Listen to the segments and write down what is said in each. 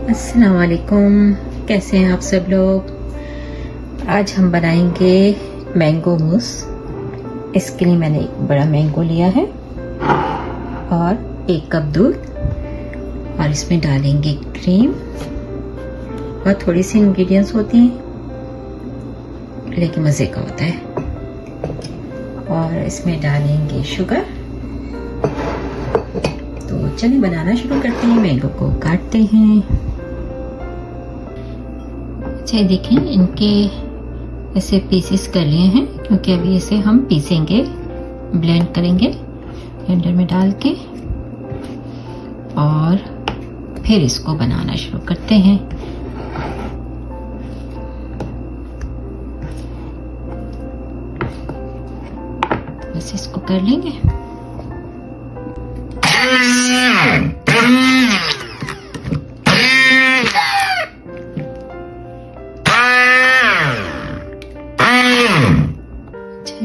अस्सलाम वालेकुम, कैसे हैं आप सब लोग। आज हम बनाएंगे मैंगो मूस। इसके लिए मैंने एक बड़ा मैंगो लिया है और 1 कप दूध और इसमें डालेंगे क्रीम। और थोड़ी सी इंग्रेडिएंट्स होती हैं लेकिन मज़े का होता है। और इसमें डालेंगे शुगर। तो चलिए बनाना शुरू करते हैं। मैंगो को काटते हैं। अच्छा देखें, इनके ऐसे पीसेस कर लिए हैं क्योंकि अभी इसे हम पीसेंगे, ब्लेंड करेंगे ब्लेंडर में डाल के और फिर इसको बनाना शुरू करते हैं। बस इसको कर लेंगे।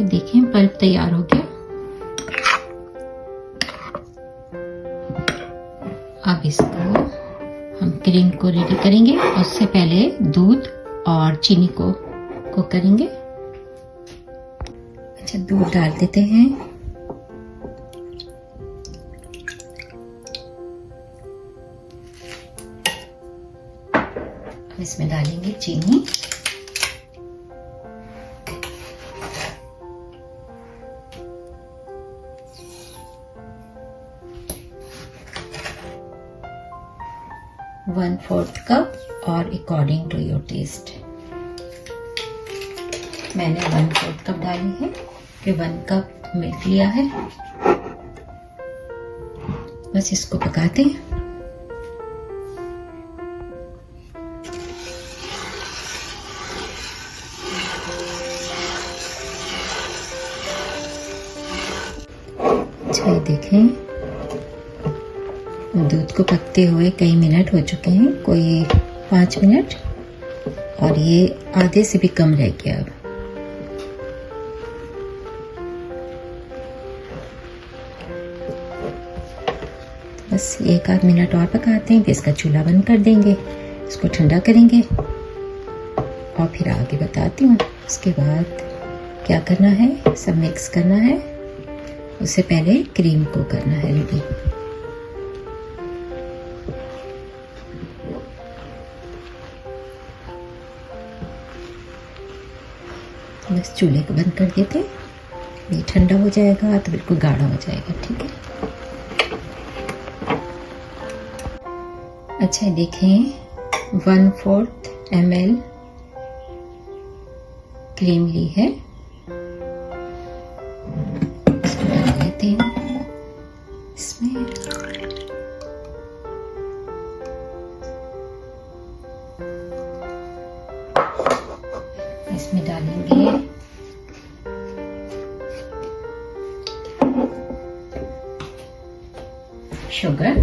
देखें पल्प तैयार हो गया। अब इसको हम क्रीम को रेडी करेंगे। उससे पहले दूध और चीनी को करेंगे। अच्छा, दूध डाल देते हैं। अब इसमें डालेंगे चीनी। वन फोर्थ कप और अकॉर्डिंग टू योर टेस्ट। मैंने 1/4 कप डाली है कि 1 कप मिल्क लिया है। बस इसको पकाते हैं। अच्छा, देखें दूध को पकते हुए कई मिनट हो चुके हैं, कोई 5 मिनट, और ये आधे से भी कम रह गया। अब बस 1 आध मिनट और पकाते हैं, फिर इसका चूल्हा बंद कर देंगे। इसको ठंडा करेंगे और फिर आगे बताती हूँ। उसके बाद क्या करना है, सब मिक्स करना है। उससे पहले क्रीम को करना है रेडी। बस चूल्हे को बंद कर देते। ये ठंडा हो जाएगा तो बिल्कुल गाढ़ा हो जाएगा। ठीक है। अच्छा देखें, 1/4 ml क्रीम ली है। इसको डाल देते हैं इसमें। इसमें डालेंगे शुगर,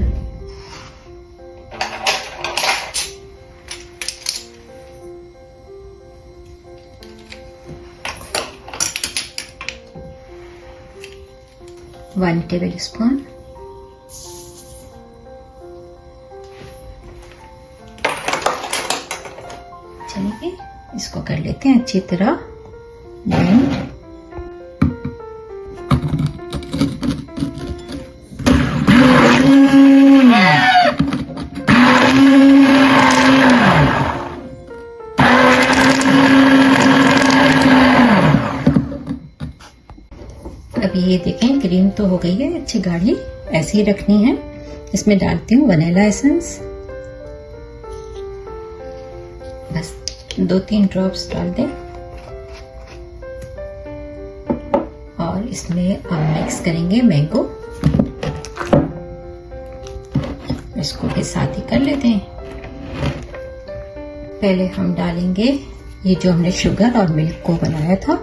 वन टेबल स्पून। चलिए इसको कर लेते हैं अच्छी तरह ब्लेंड। अब ये देखें, क्रीम तो हो गई है अच्छी गाढ़ी, ऐसे ही रखनी है। इसमें डालती हूँ वनीला एसेंस। बस 2-3 ड्रॉप्स डाल दें और इसमें हम मिक्स करेंगे मैंगो। इसको भी साथ ही कर लेते हैं। पहले हम डालेंगे ये जो हमने शुगर और मिल्क को बनाया था,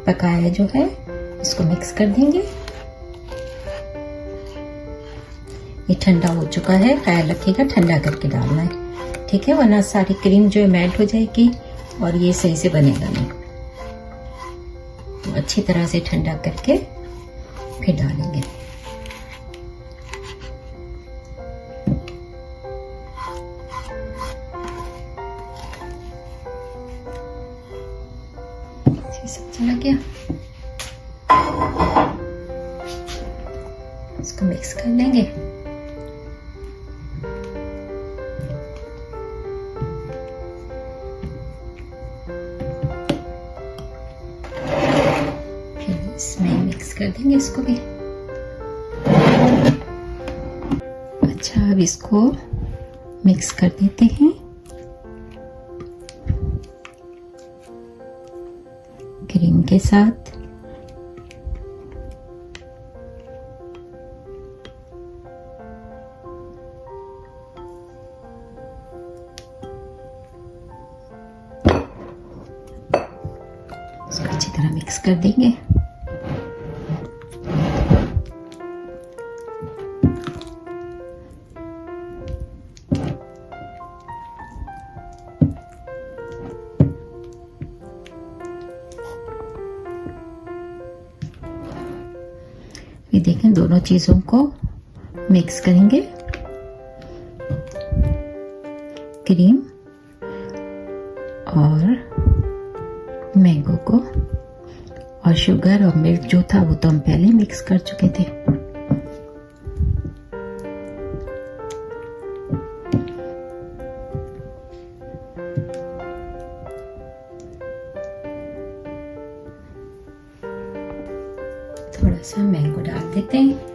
पकाया जो है, इसको मिक्स कर देंगे। ये ठंडा हो चुका है, ख्याल रखिएगा ठंडा करके डालना है, ठीक है, वरना सारी क्रीम जो है मेल्ट हो जाएगी और ये सही से बनेगा नहीं। तो अच्छी तरह से ठंडा करके फिर डालेंगे। गया। इसको मिक्स कर लेंगे। फिर इसमें मिक्स कर देंगे इसको भी। अच्छा, अब इसको मिक्स कर देते हैं क्रीम के साथ। इसको अच्छी तरह मिक्स कर देंगे। ये देखें, दोनों चीजों को मिक्स करेंगे, क्रीम और मैंगो को, और शुगर और मिल्क जो था वो तो हम पहले मिक्स कर चुके थे। थोड़ा सा मैंगो डाल देते हैं।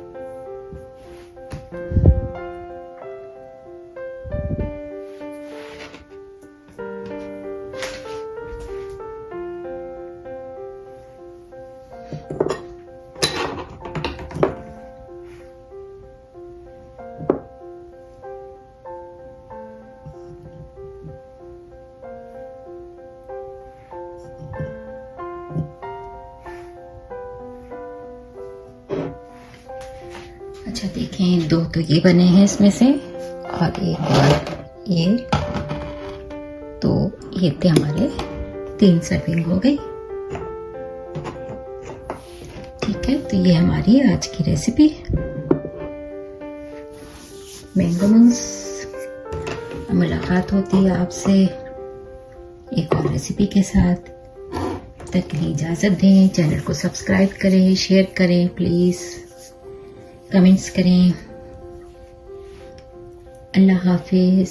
अच्छा देखें, दो तो ये बने हैं इसमें से, और एक और ये, तो ये थे हमारे 3 सर्विंग हो गई। ठीक है, तो ये हमारी आज की रेसिपी मैंगो मूस। मुलाकात होती है आपसे एक और रेसिपी के साथ। तक के लिए इजाजत दें। चैनल को सब्सक्राइब करें, शेयर करें प्लीज, कमेंट्स करें। अल्लाह हाफिज।